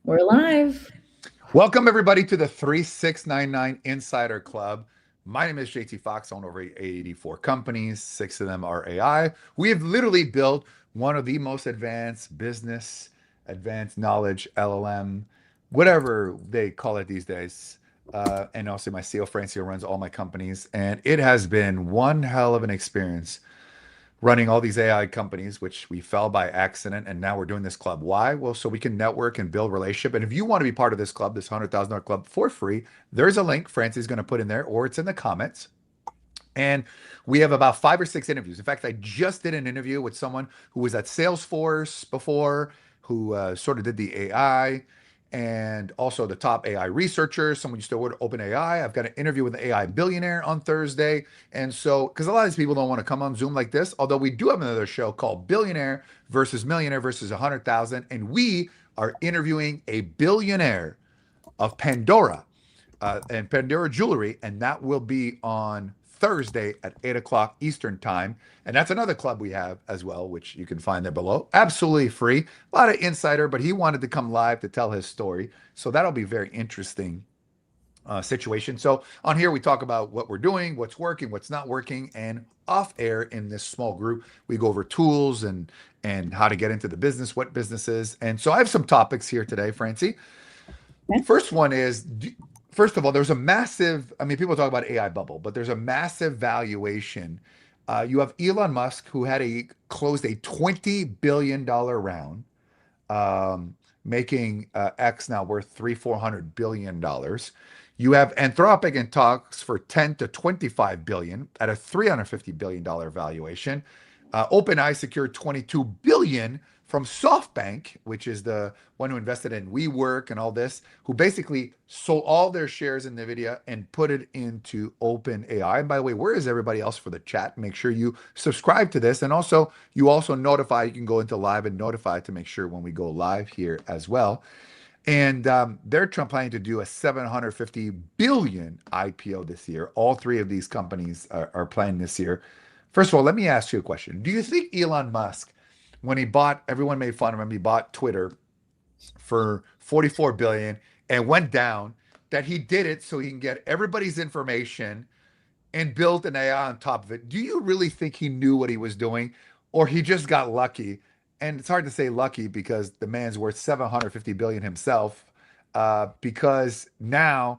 We're live. Welcome, everybody, to the 3699 Insider Club. My name is JT Fox. I own over 84 companies. 6 of them are AI. We have literally built one of the most advanced business, advanced knowledge, LLM, whatever they call it these days. And also, my CEO, Francio, runs all my companies. And it has been one hell of an experience running all these AI companies, which we fell by accident, and now we're doing this club. Why? Well, so we can network and build relationship. And if you want to be part of this club, this $100,000 club for free, there's a link Francie's going to put in there, or it's in the comments. And we have about 5 or 6 interviews. In fact, I just did an interview with someone who was at Salesforce before, who sort of did the AI, and also the top AI researcher. Someone used to work at OpenAI. I've got an interview with an AI billionaire on Thursday. And so, because a lot of these people don't want to come on Zoom like this, although we do have another show called Billionaire versus Millionaire versus 100,000. And we are interviewing a billionaire of Pandora and Pandora Jewelry, and that will be on Thursday at 8 o'clock Eastern Time. And that's another club we have as well, which you can find there below. Absolutely free. A lot of insider, but he wanted to come live to tell his story. So that'll be very interesting situation. So on here, we talk about what we're doing, what's working, what's not working, and off air in this small group, we go over tools and how to get into the business, what businesses. And so I have some topics here today, Francie. Okay. First one is, first of all, there's a massive, I mean, people talk about AI bubble, but there's a massive valuation. You have Elon Musk, who had closed a $20 billion round, making X now worth $400 billion. You have Anthropic in talks for 10 to 25 billion at a $350 billion valuation. OpenAI secured 22 billion from SoftBank, which is the one who invested in WeWork and all this, who basically sold all their shares in NVIDIA and put it into OpenAI. And by the way, where is everybody else for the chat? Make sure you subscribe to this. And also, you also notify, you can go into live and notify to make sure when we go live here as well. And they're planning to do a 750 billion IPO this year. All 3 of these companies are planning this year. First of all, let me ask you a question. Do you think Elon Musk, when he bought, everyone made fun of him, he bought Twitter for 44 billion and went down, that he did it so he can get everybody's information and built an AI on top of it? Do you really think he knew what he was doing, or he just got lucky? And it's hard to say lucky because the man's worth 750 billion himself, because now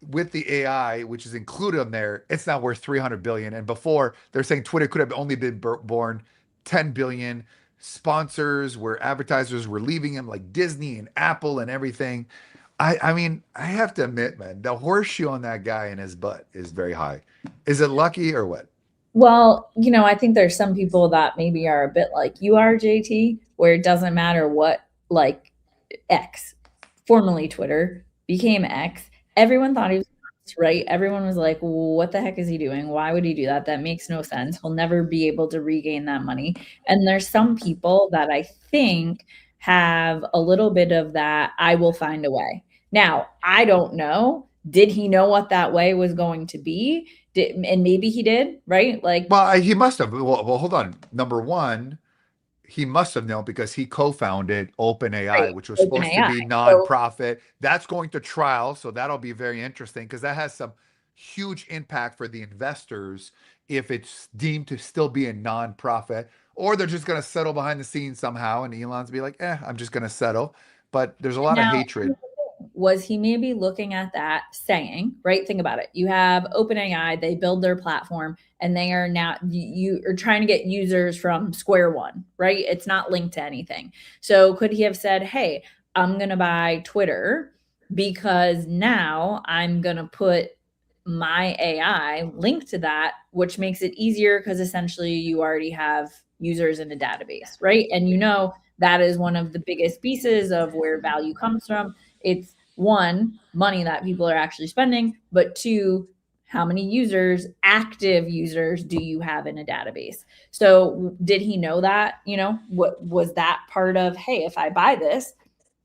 with the AI, which is included in there, it's now worth 300 billion. And before, they're saying Twitter could have only been born 10 billion. Sponsors where advertisers were leaving him, like Disney and Apple and everything. I mean, I have to admit, man, the horseshoe on that guy in his butt is very high. Is it lucky or what? Well, I think there's some people that maybe are a bit like you are, JT, where it doesn't matter what, like X, formerly Twitter, became X. Everyone thought he was nuts, right. Everyone was like, what the heck is he doing? Why would he do that? That makes no sense. He'll never be able to regain that money. And there's some people that I think have a little bit of that, I will find a way. Now, I don't know. Did he know what that way was going to be? And maybe he did, right? Like, Well, he must have. Well, hold on. Number one, he must have known because he co-founded OpenAI, right, which was supposed to OpenAI. be So nonprofit. That's going to trial, so that'll be very interesting because that has some huge impact for the investors if it's deemed to still be a nonprofit, or they're just going to settle behind the scenes somehow, and Elon's be like, I'm just going to settle. But there's a lot of now, hatred. was he maybe looking at that saying, right? Think about it. You have OpenAI, they build their platform and they are now, you are trying to get users from square one, right? It's not linked to anything. So could he have said, hey, I'm going to buy Twitter because now I'm going to put my AI linked to that, which makes it easier because essentially you already have users in a database, right? And that is one of the biggest pieces of where value comes from. It's one, money that people are actually spending, but two, how many users, active users, do you have in a database? So did he know that? What was that part of, hey, if I buy this,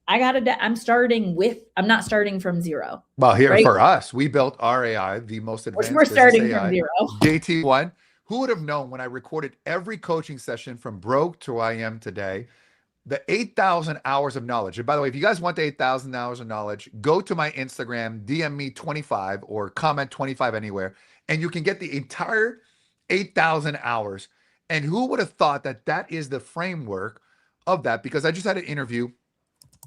I'm not starting from zero, Well, here right? for us, we built our AI, the most Which we're advanced business starting from AI, zero. JT1. Who would have known when I recorded every coaching session from broke to where I am today? the 8,000 hours of knowledge. And by the way, if you guys want the 8,000 hours of knowledge, go to my Instagram, DM me 25 or comment 25 anywhere, and you can get the entire 8,000 hours. And who would have thought that that is the framework of that? Because I just had an interview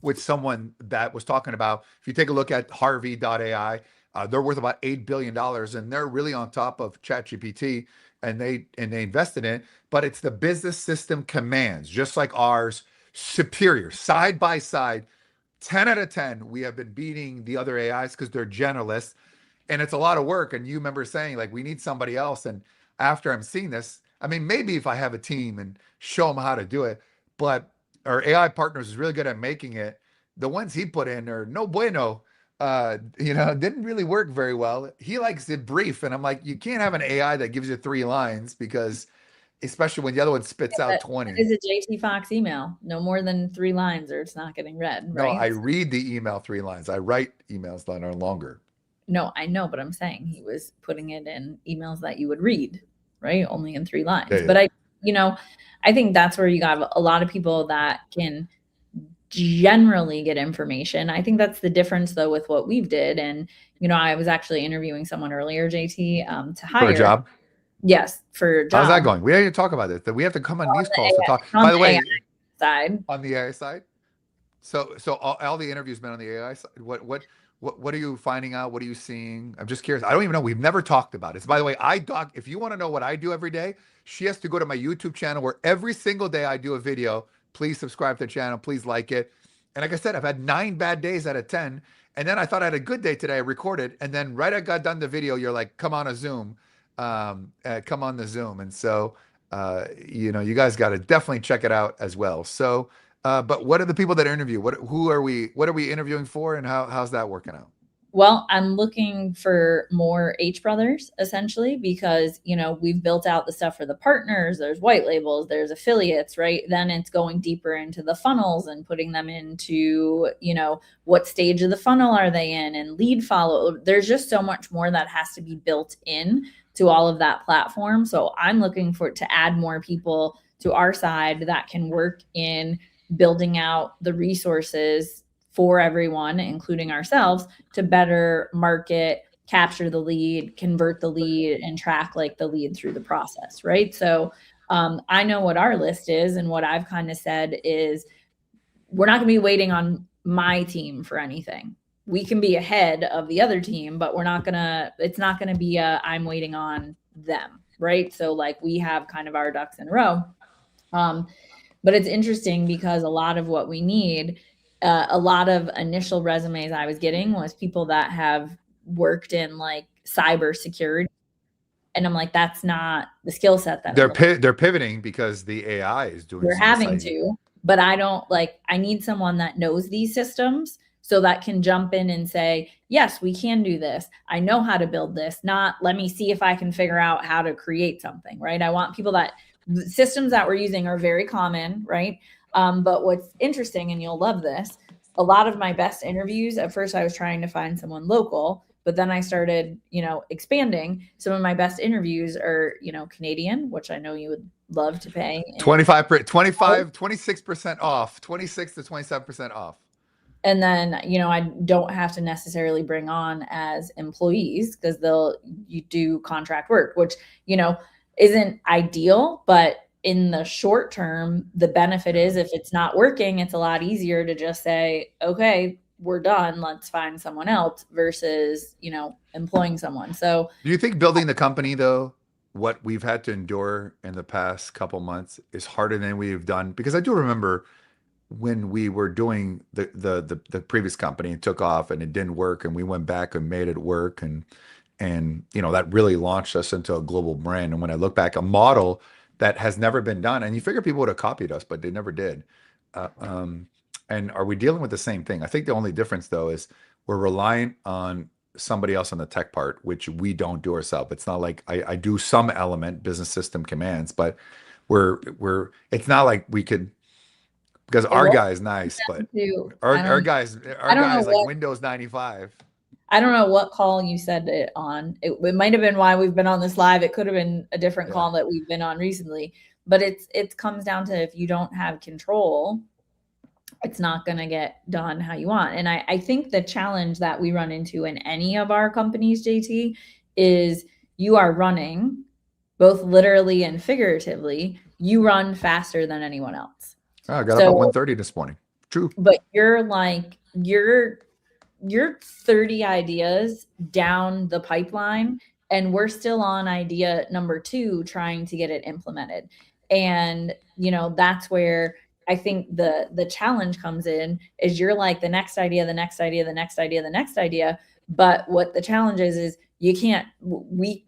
with someone that was talking about, if you take a look at Harvey.ai, they're worth about $8 billion, and they're really on top of ChatGPT, and they invested in it. But it's the business system commands, just like ours, superior, side by side, 10 out of 10. We have been beating the other AIs because they're generalists, and it's a lot of work. And you remember saying, like, we need somebody else. And after I'm seeing this, I mean, maybe if I have a team and show them how to do it, but our AI partners is really good at making it. The ones he put in are no bueno. Didn't really work very well. He likes it brief, and I'm like, you can't have an AI that gives you 3 lines, because especially when the other one spits out That 20. is a JT Fox email. No more than 3 lines or it's not getting read, No, I right? read the email 3 lines. I write emails that are longer. No, I know, but I'm saying he was putting it in emails that you would read, right? Only in 3 lines. Yeah, yeah. But I think that's where you got a lot of people that can generally get information. I think that's the difference though with what we've did. And, I was actually interviewing someone earlier, JT, to For a hire. job. Yes, for a How's that job going? We didn't talk about it. That we have to come on these calls to talk. on By the the AI way, side. on the AI side. So all the interviews been on the AI side. What are you finding out? What are you seeing? I'm just curious. I don't even know. We've never talked about it. So by the way, if you want to know what I do every day, she has to go to my YouTube channel, where every single day I do a video. Please subscribe to the channel. Please like it. And like I said, I've had 9 bad days out of 10. And then I thought I had a good day today. I recorded. And then right I got done the video, you're like, come on a Zoom. Come on the Zoom. And so, you guys got to definitely check it out as well. So, but what are the people that interview? What are we interviewing for, and how's that working out? Well, I'm looking for more H brothers essentially, because, we've built out the stuff for the partners. There's white labels, there's affiliates, right? Then it's going deeper into the funnels and putting them into, what stage of the funnel are they in, and lead follow. There's just so much more that has to be built in to all of that platform. So I'm looking to add more people to our side that can work in building out the resources for everyone, including ourselves, to better market, capture the lead, convert the lead, and track like the lead through the process, right? So I know what our list is, and what I've kind of said is we're not going to be waiting on my team for anything. We can be ahead of the other team, but it's not going to be I'm waiting on them, right? So like we have kind of our ducks in a row. But it's interesting because a lot of what we need, a lot of initial resumes I was getting was people that have worked in like cybersecurity. And I'm like, that's not the skill set that they're pivoting because the AI is doing. They're having to, but I need someone that knows these systems, so that can jump in and say, yes, we can do this. I know how to build this. Not let me see if I can figure out how to create something, right? I want people that systems that we're using are very common, right? But what's interesting, and you'll love this, a lot of my best interviews, at first I was trying to find someone local, but then I started, expanding. Some of my best interviews are, Canadian, which I know you would love to pay. 26% off, 26 to 27% off. And then, I don't have to necessarily bring on as employees, because you do contract work, which, isn't ideal, but in the short term, the benefit is if it's not working, it's a lot easier to just say, okay, we're done. Let's find someone else, versus, employing someone. So do you think building the company, though, what we've had to endure in the past couple months is harder than we've done? Because I do remember when we were doing the previous company, it took off and it didn't work, and we went back and made it work. And that really launched us into a global brand. And when I look back, a model that has never been done, and you figure people would have copied us, but they never did. And are we dealing with the same thing? I think the only difference, though, is we're relying on somebody else on the tech part, which we don't do ourselves. It's not like I do some element, business system commands, but it's not like we could, because our guy is nice, but our guy's like Windows 95. I don't know what call you said it on. It might have been why we've been on this live. It could have been a different call that we've been on recently. But it comes down to, if you don't have control, it's not going to get done how you want. And I think the challenge that we run into in any of our companies, JT, is you are running both literally and figuratively, you run faster than anyone else. Oh, I got up at So, 1:30 this morning. True. but you're like, you're 30 ideas down the pipeline, and we're still on idea number 2 trying to get it implemented. And that's where I think the challenge comes in, is you're like the next idea, the next idea, the next idea, the next idea. But what the challenge is we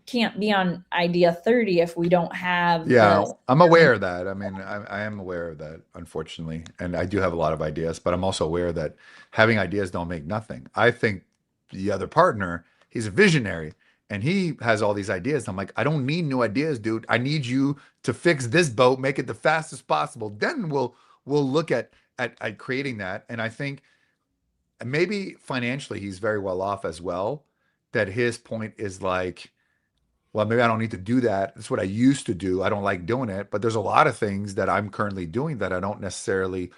can't be on idea 30 if we don't have Yeah, the I'm aware of that. I mean, I am aware of that, unfortunately. And I do have a lot of ideas, but I'm also aware that having ideas don't make nothing. I think the other partner, he's a visionary and he has all these ideas. I'm like, I don't need new ideas, dude. I need you to fix this boat, make it the fastest possible. Then we'll look at creating that. And I think maybe financially he's very well off as well, that his point is like, well, maybe I don't need to do that. It's what I used to do. I don't like doing it, but there's a lot of things that I'm currently doing that I don't necessarily,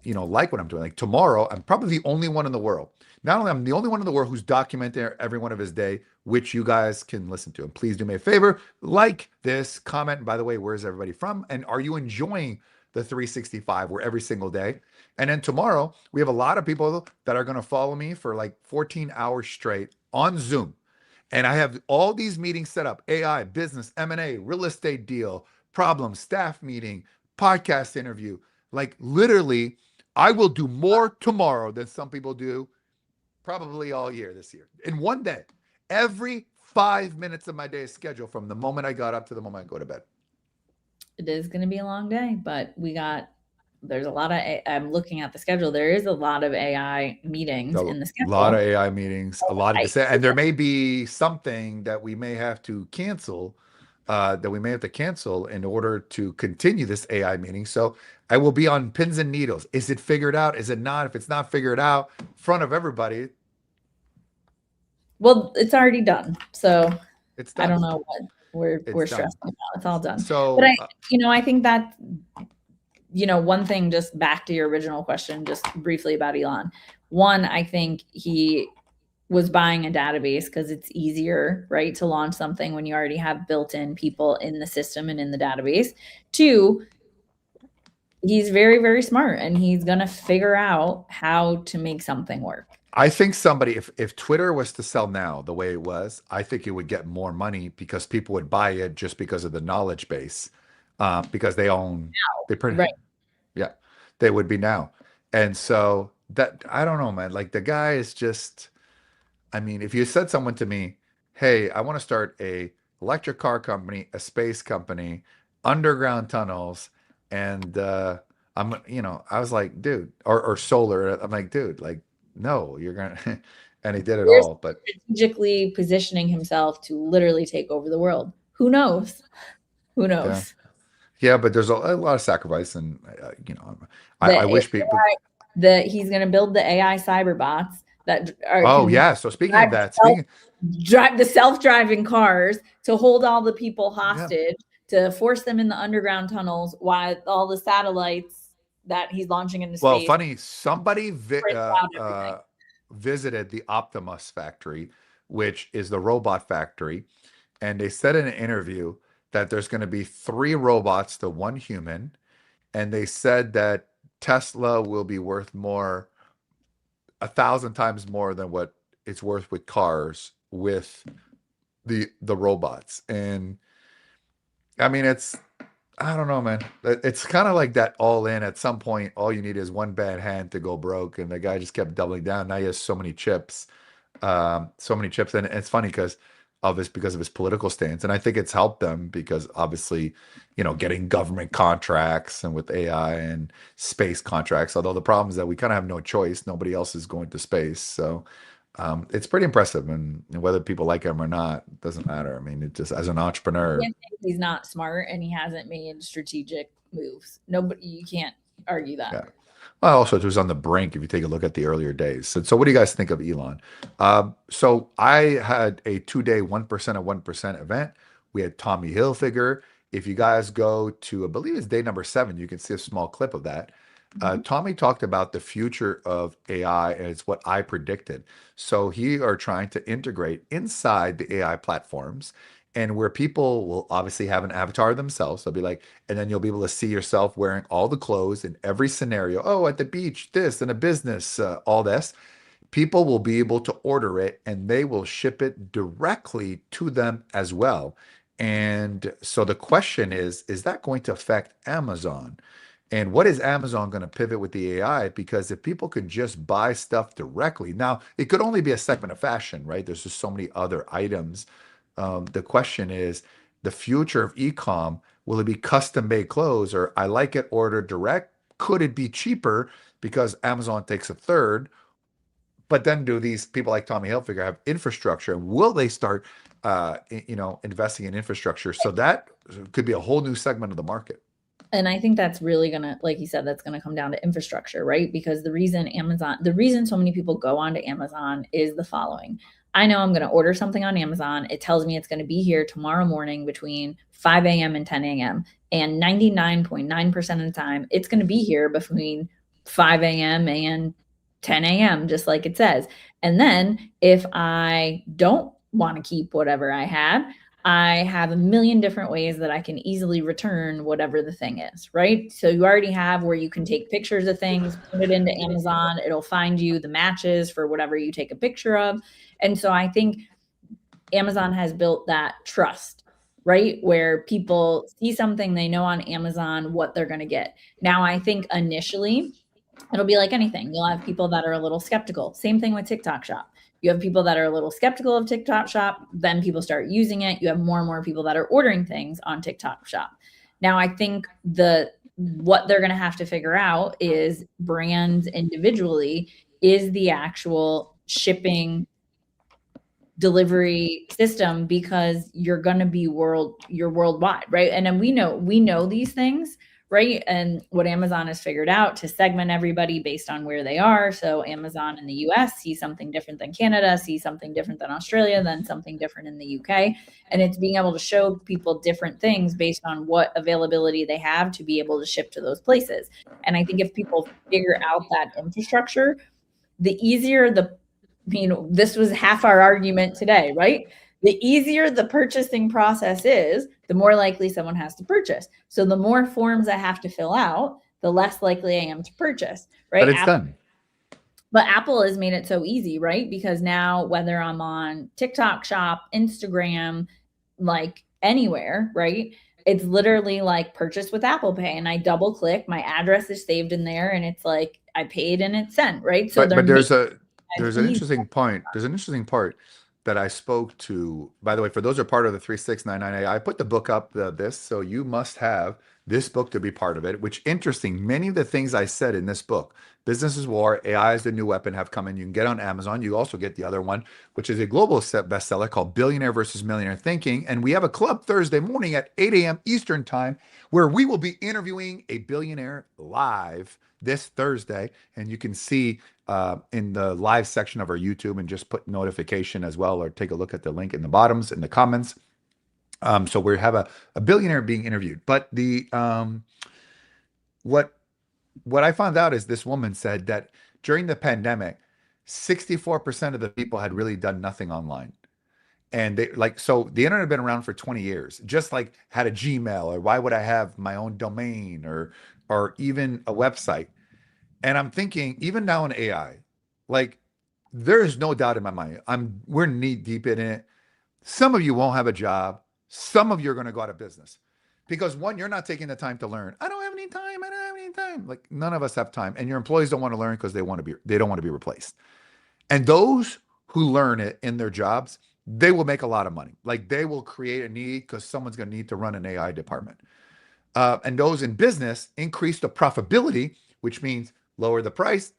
like what I'm doing. Like tomorrow, I'm probably the only one in the world. Not only I'm the only one in the world who's documenting every one of his day, which you guys can listen to. And please do me a favor, like this, comment. And by the way, where's everybody from? And are you enjoying the 365 where every single day? And then tomorrow, we have a lot of people that are going to follow me for like 14 hours straight on Zoom. And I have all these meetings set up: AI, business, M&A, real estate deal, problem, staff meeting, podcast interview. Like literally, I will do more tomorrow than some people do probably all year this year in one day. Every 5 minutes of my day is scheduled from the moment I got up to the moment I go to bed. It is going to be a long day, but there's a lot of, I'm looking at the schedule. There is a lot of AI meetings A in the lot of schedule. AI meetings, a lot of I, and there may be something that we may have to cancel, in order to continue this AI meeting. So I will be on pins and needles. Is it figured out? Is it not? If it's not figured out, in front of everybody, well, it's already done. So it's I done. don't know what It's we're done. stressing about. It's all done. But So I think that, one thing, just back to your original question, just briefly about Elon. One, I think he was buying a database because it's easier, right, to launch something when you already have built-in people in the system and in the database. Two, he's very, very smart, and he's going to figure out how to make something work. I think somebody, if Twitter was to sell now the way it was, I think it would get more money because people would buy it just because of the knowledge base, because they pretty, Right. yeah, they would be now. And so that, I don't know, man. Like the guy is just, I mean, if you said someone to me, "Hey, I want to start a electric car company, a space company, underground tunnels," and I was like, dude, or solar. I'm like, dude, like, no, you're gonna, and he did it Where's all. But strategically positioning himself to literally take over the world? Who knows? Who yeah, knows? yeah, but there's a lot of sacrifice, and I The wish people. he's going to build the AI cyber bots that Oh can yeah. So speaking drive of that, speaking, drive the self-driving cars to hold all the people yeah. hostage, to force them in the underground tunnels while all the satellites that he's launching into Well, space funny, somebody print out everything. visited the Optimus factory, which is the robot factory, and they said in an interview that there's going to be three robots to one human, and they said that Tesla will be worth more, 1,000 times more than what it's worth with cars with the robots. And I mean, I don't know, man. It's kind of like that all in. At some point, all you need is one bad hand to go broke, and the guy just kept doubling down. Now he has so many chips, and it's funny because of his political stance, and I think it's helped them because obviously, getting government contracts and with AI and space contracts. Although the problem is that we kind of have no choice; nobody else is going to space, so. It's pretty impressive, and whether people like him or not doesn't matter. I mean, it just as an You entrepreneur, can't say he's not smart and he hasn't made strategic moves. Nobody, you can't argue that. yeah. Well, also, it was on the brink if you take a look at the earlier days. So what do you guys think of Elon? So I had a 2-day 1% of 1% event. We had Tommy Hilfiger. If you guys go to, I believe it's day number 7, you can see a small clip of that. Mhm. Tommy talked about the future of AI, and it's what I predicted. So he are trying to integrate inside the AI platforms, and where people will obviously have an avatar themselves. They'll be like, and then you'll be able to see yourself wearing all the clothes in every scenario. Oh, at the beach, this, in a business, all this. People will be able to order it and they will ship it directly to them as well. And so the question is that going to affect Amazon? And what is Amazon going to pivot with the AI? Because if people could just buy stuff directly, now it could only be a segment of fashion, right? There's just so many other items. The question is the future of e-com, will it be custom made clothes or I like it ordered direct? Could it be cheaper because Amazon takes a third? But then do these people like Tommy Hilfiger have infrastructure? And will they start, investing in infrastructure? So that could be a whole new segment of the market. And I think that's really gonna, like you said, that's gonna come down to infrastructure, right? Because the reason so many people go onto Amazon is the following. I know I'm gonna order something on Amazon. It tells me it's gonna be here tomorrow morning between 5 a.m. and 10 a.m. And 99.9% of the time, it's gonna be here between 5 a.m. and 10 a.m., just like it says. And then if I don't want to keep whatever I had, I have a million different ways that I can easily return whatever the thing is, right? So you already have where you can take pictures of things, put it into Amazon, it'll find you the matches for whatever you take a picture of. And so I think Amazon has built that trust, right? Where people see something, they know on Amazon what they're going to get. Now, I think initially, it'll be like anything. You'll have people that are a little skeptical. Same thing with TikTok Shop. You have people that are a little skeptical of TikTok Shop, then people start using it. You have more and more people that are ordering things on TikTok Shop. Now, I think what they're going to have to figure out is brands individually is the actual shipping delivery system, because you're going to be you're worldwide, right? And then we know these things, right? And what Amazon has figured out to segment everybody based on where they are. So Amazon in the US sees something different than Canada, sees something different than Australia, then something different in the UK. And it's being able to show people different things based on what availability they have to be able to ship to those places. And I think if people figure out that infrastructure, the easier this was half our argument today, right? The easier the purchasing process is, the more likely someone has to purchase. So the more forms I have to fill out, the less likely I am to purchase, But right? it's done. But Apple has made it so easy, right? Because now whether I'm on TikTok Shop, Instagram, like anywhere, right? It's literally like purchase with Apple Pay, and I double click, my address is saved in there, and it's like I paid and it's sent, right? So they're But making it there's an easy. interesting point. There's an interesting part that I spoke to. By the way, for those who are part of the 3699A, I put the book up this, so you must have this book to be part of it. Which interesting, many of the things I said in this book, Business is War, AI is the New Weapon, have come in. You can get on Amazon. You also get the other one, which is a global bestseller called Billionaire versus Millionaire Thinking. And we have a club Thursday morning at 8 a.m. Eastern Time where we will be interviewing a billionaire live this Thursday. And you can see in the live section of our YouTube and just put notification as well, or take a look at the link in the bottoms in the comments. So we have a billionaire being interviewed. But what what I found out is this woman said that during the pandemic, 64% of the people had really done nothing online. And they like, so the internet had been around for 20 years, just like had a Gmail, or why would I have my own domain or even a website? And I'm thinking, even now in AI, like there is no doubt in my mind, we're knee deep in it. Some of you won't have a job. Some of you are going to go out of business because one, you're not taking the time to learn. I don't have any time. I don't have any time. Like none of us have time, and your employees don't want to learn because they don't want to be replaced. And those who learn it in their jobs, they will make a lot of money. Like they will create a need because someone's going to need to run an AI department. And those in business increase the profitability, which means lower the price.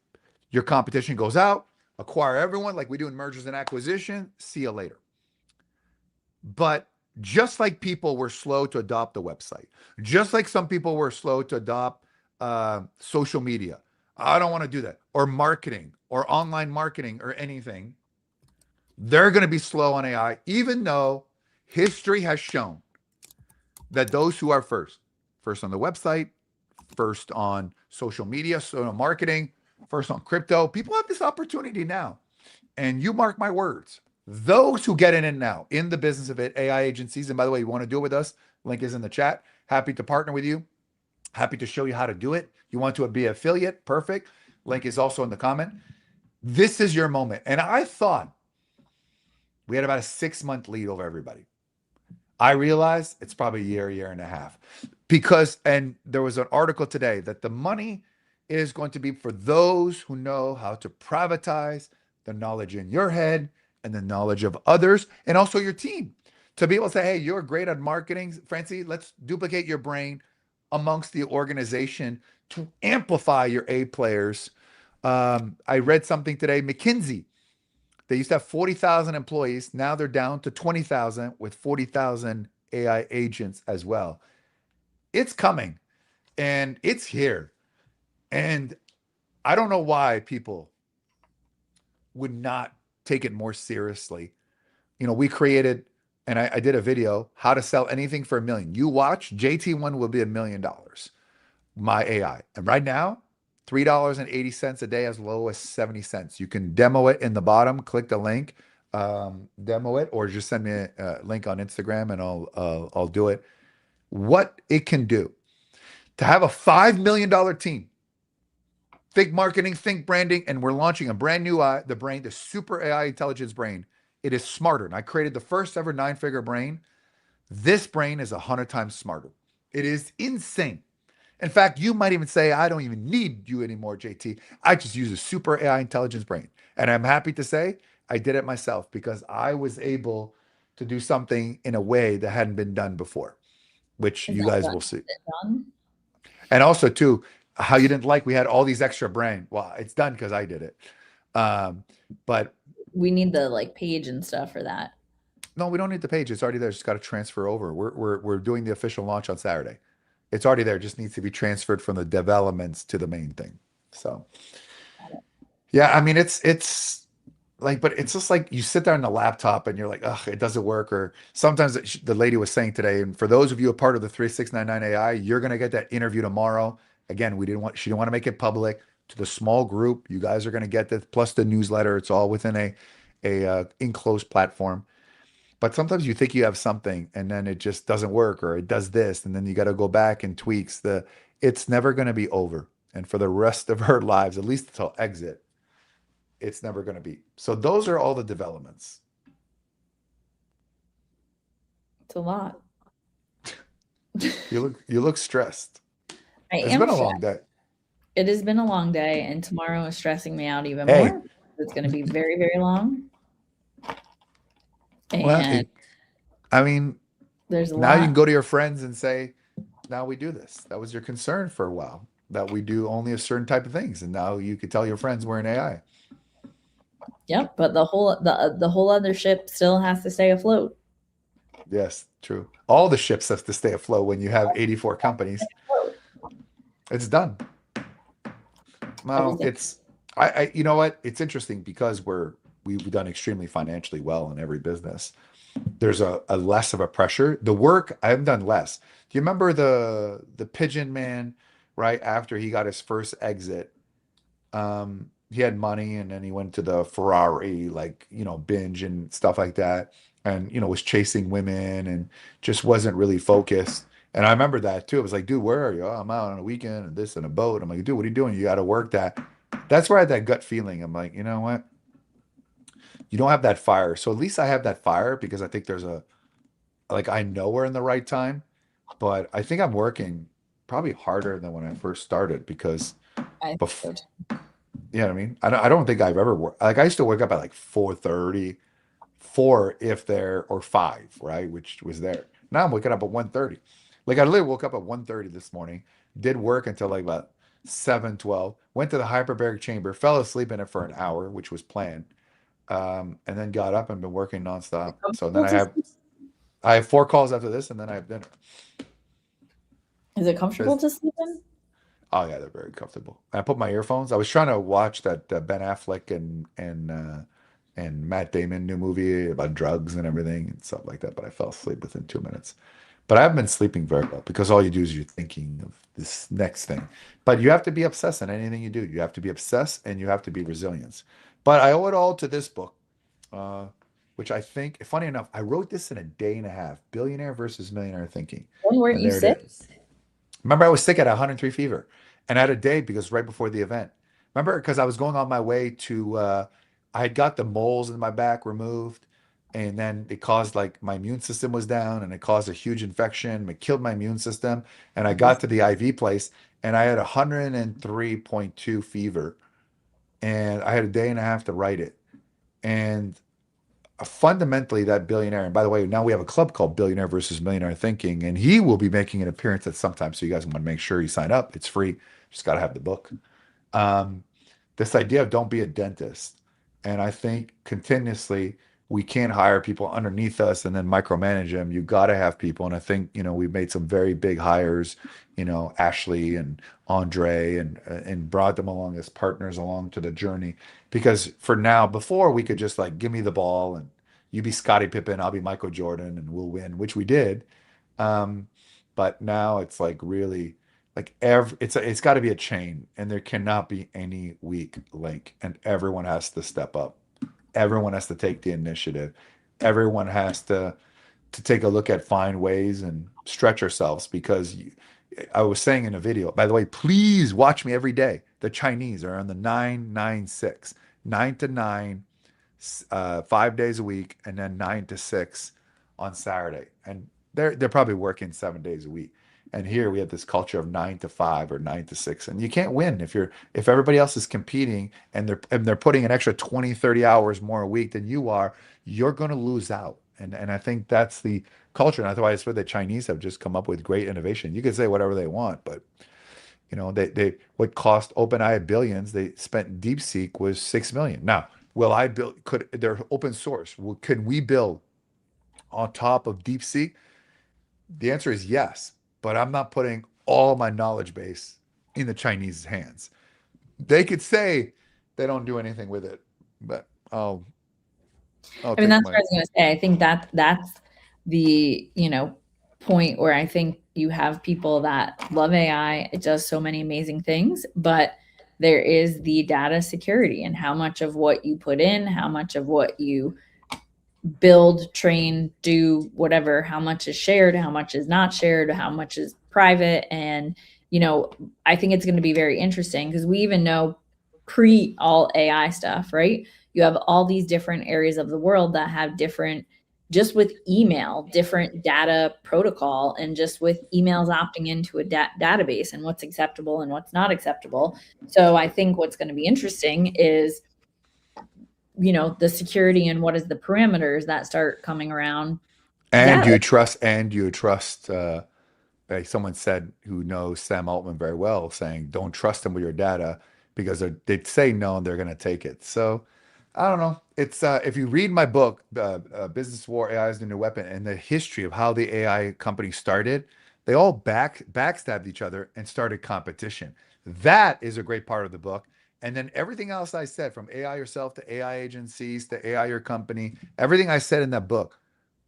Your competition goes out, acquire everyone like we do in mergers and acquisition. See you later. But just like people were slow to adopt the website, just like some people were slow to adopt social media, I don't want to do that, or marketing, or online marketing, or anything. They're going to be slow on AI, even though history has shown that those who are first on the website, first on social media, so marketing, first on crypto. People have this opportunity now. And you mark my words, those who get in now in the business of it, AI agencies, and by the way, you want to do it with us, link is in the chat. Happy to partner with you. Happy to show you how to do it. You want to be an affiliate? Perfect. Link is also in the comment. This is your moment. And I thought we had about a 6-month lead over everybody. I realized it's probably a year and a half. Because, and there was an article today that the money is going to be for those who know how to privatize the knowledge in your head and the knowledge of others and also your team. To be able to say, hey, you're great at marketing, Francie, let's duplicate your brain amongst the organization to amplify your A players. I read something today, McKinsey, they used to have 40,000 employees. Now they're down to 20,000 with 40,000 AI agents as well. It's coming and it's here. And I don't know why people would not take it more seriously. We created, and I did a video, how to sell anything for $1 million. You watch, JT1 will be $1 million, my AI. And right now, $3.80 a day, as low as 70 cents. You can demo it in the bottom, click the link, demo it, or just send me a link on Instagram and I'll do it. What it can do to have a $5 million team, think marketing, think branding, and we're launching a brand new the brain, the super AI intelligence brain. It is smarter. And I created the first ever 9-figure brain. This brain is 100 times smarter. It is insane. In fact, you might even say, I don't even need you anymore, JT. I just use a super AI intelligence brain. And I'm happy to say I did it myself because I was able to do something in a way that hadn't been done before, which Is you that guys done? will see. Is it done? And also, too, how you didn't like we had all these extra brain. Well, it's done because I did it. But We need the like page and stuff for that. no, we don't need the page. It's already there. It's just got to transfer over. We're doing the official launch on Saturday. It's already there. It just needs to be transferred from the developments to the main thing. So yeah, I mean it's like, but it's just like you sit there on the laptop and you're like, ugh, it doesn't work. Or sometimes the lady was saying today, and for those of you a part of the 3699 AI, you're gonna get that interview tomorrow. Again, she didn't want to make it public to the small group. You guys are gonna get this plus the newsletter. It's all within a enclosed platform. But sometimes you think you have something and then it just doesn't work or it does this and then you got to go back and tweaks it's never going to be over. And for the rest of her lives, at least until exit, it's never going to be. So those are all the developments. It's a lot. You look stressed. I It's am been a stressed. long day. It has been a long day, and tomorrow is stressing me out even Hey, more. It's going to be very, very long. well, And I mean, there's a now you can lot. go to your friends and say, now we do this. That was your concern for a while, that we do only a certain type of things. And now you could tell your friends we're in AI. Yep, but the whole other ship still has to stay afloat. Yes, true. All the ships have to stay afloat when you have 84 companies. It's done. Well, Everything. you know what? It's interesting because we've done extremely financially well in every business. There's a less of a pressure. The work I've done less. Do you remember the pigeon man, right after he got his first exit? He had money and then he went to the Ferrari, like, binge and stuff like that. And, was chasing women and just wasn't really focused. And I remember that too. It was like, dude, where are you? Oh, I'm out on a weekend and this and a boat. I'm like, dude, what are you doing? You got to work that. That's where I had that gut feeling. I'm like, you know what? You don't have that fire. So at least I have that fire because I think like, I know we're in the right time, but I think I'm working probably harder than when I first started because I think before, so too. you know what I mean? I don't think I've ever worked. Like I used to wake up at like 4:30, 4 if there, or 5, right? Which was there. Now I'm waking up at 1:30. Like I literally woke up at 1:30 this morning, did work until like about 7:12, went to the hyperbaric chamber, fell asleep in it for an hour, which was planned. And then got up and been working nonstop. So then Comfortable to sleep? I have 4 calls after this, and then I have dinner. Is it comfortable There's, to sleep in? oh yeah, they're very comfortable. I put my earphones. I was trying to watch that Ben Affleck and Matt Damon new movie about drugs and everything and stuff like that, but I fell asleep within 2 minutes. But I haven't been sleeping very well because all you do is you're thinking of this next thing. But you have to be obsessed in anything you do. You have to be obsessed and you have to be resilient. But I owe it all to this book, uh, which I think, funny enough, I wrote this in a day and a half, Billionaire versus Millionaire Thinking. When weren't And you there it sick? is. Remember, I was sick at 103 fever and I had a day because right before the event. Remember, because I was going on my way to, I had got the moles in my back removed, and then it caused like my immune system was down and it caused a huge infection. It killed my immune system. And I got to the IV place and I had 103.2 fever and I had a day and a half to write it. And fundamentally that billionaire, and by the way, now we have a club called Billionaire versus Millionaire Thinking, and he will be making an appearance at some time. So you guys want to make sure you sign up. It's free. Just got to have the book. Um, this idea of don't be a dentist. And I think continuously we can't hire people underneath us and then micromanage them. You got to have people. And I think, we've made some very big hires, Ashley and Andre and brought them along as partners along to the journey. Because for now, before we could just like give me the ball and you be Scottie Pippen, I'll be Michael Jordan and we'll win, which we did. Um, but now it's like really like it's got to be a chain and there cannot be any weak link and everyone has to step up. Everyone has to take the initiative. Everyone has to take a look at find ways and stretch ourselves because I was saying in a video, by the way, please watch me every day. The Chinese are on the 996, 9 to 9, 5 days a week, and then 9 to 6 on Saturday. And they're probably working 7 days a week. And here we have this culture of 9 to 5 or 9 to 6. And you can't win if everybody else is competing and they're putting an extra 20, 30 hours more a week than you are, you're going to lose out. And I think that's the culture. And that's why I swear the Chinese have just come up with great innovation. You can say whatever they want, but they what cost OpenAI billions, they spent DeepSeek was 6 million. Now, will I build, could they're open source? Could we build on top of DeepSeek? The answer is yes, but I'm not putting all my knowledge base in the Chinese hands. They could say they don't do anything with it, but I'll I mean, take that's what I my was gonna say. I think that's the, point where I think you have people that love AI. It does so many amazing things, but there is the data security and how much of what you put in, how much of what you build, train, do whatever, how much is shared, how much is not shared, how much is private. And, I think it's going to be very interesting because we even know pre all AI stuff, right? You have all these different areas of the world that have different, just with email, different data protocol, and just with emails opting into a database and what's acceptable and what's not acceptable. So I think what's going to be interesting is, the security and what is the parameters that start coming around and data. you trust like someone said who knows Sam Altman very well, saying don't trust them with your data because they say no and they're going to take it. So I don't know. It's if you read my book, Business War: AI is the New Weapon, and the history of how the AI company started, they all backstabbed each other and started competition. That is a great part of the book. And then everything else I said, from AI yourself to AI agencies to AI your company, everything I said in that book,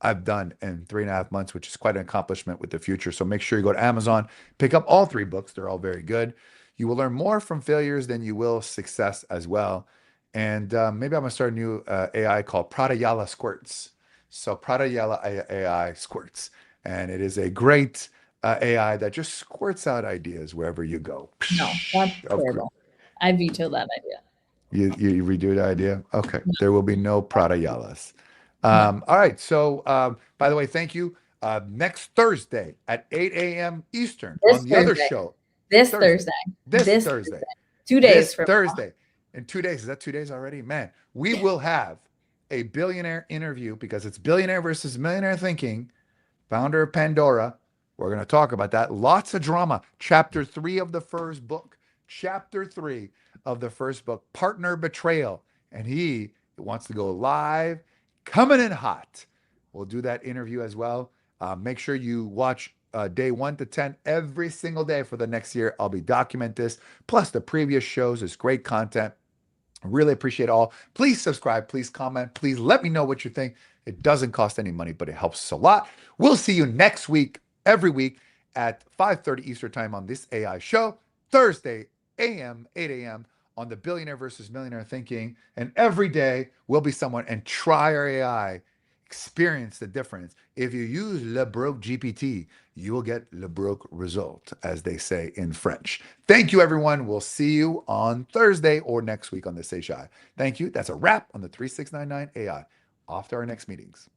I've done in 3.5 months, which is quite an accomplishment with the future. So make sure you go to Amazon, pick up all three books. They're all very good. You will learn more from failures than you will success as well. And maybe I'm gonna start a new AI called Pratayala Squirts. So Pratayala AI Squirts, and it is a great AI that just squirts out ideas wherever you go. No, that's Of course, terrible. I veto that idea. you redo the idea. Okay, No, there will be no Pratayalas. no. All right. So by the way, thank you. Next Thursday at 8 a.m. Eastern on This the other Thursday, show. this Thursday. Thursday, This this Thursday. Thursday, 2 days This from now. Thursday. In 2 days. Is that 2 days already? Man, we will have a billionaire interview because it's billionaire versus millionaire thinking, founder of Pandora. We're going to talk about that. Lots of drama. Chapter 3 of the first book. Chapter 3 of the first book, Partner Betrayal. And he wants to go live, coming in hot. We'll do that interview as well. Make sure you watch day 1 to 10 every single day for the next year. I'll be document this. Plus the previous shows is great content. I really appreciate it all. Please subscribe. Please comment. Please let me know what you think. It doesn't cost any money, but it helps us a lot. We'll see you next week every week at 5:30 Eastern Time on this AI show, Thursday a.m., 8 a.m. on the Billionaire versus Millionaire Thinking. And every day will be someone and try our AI, experience the difference. If you use Le Broke GPT, you will get Le Broke result, as they say in French. Thank you, everyone. We'll see you on Thursday or next week on the Say Shy. Thank you. That's a wrap on the 3699 AI. Off to our next meetings.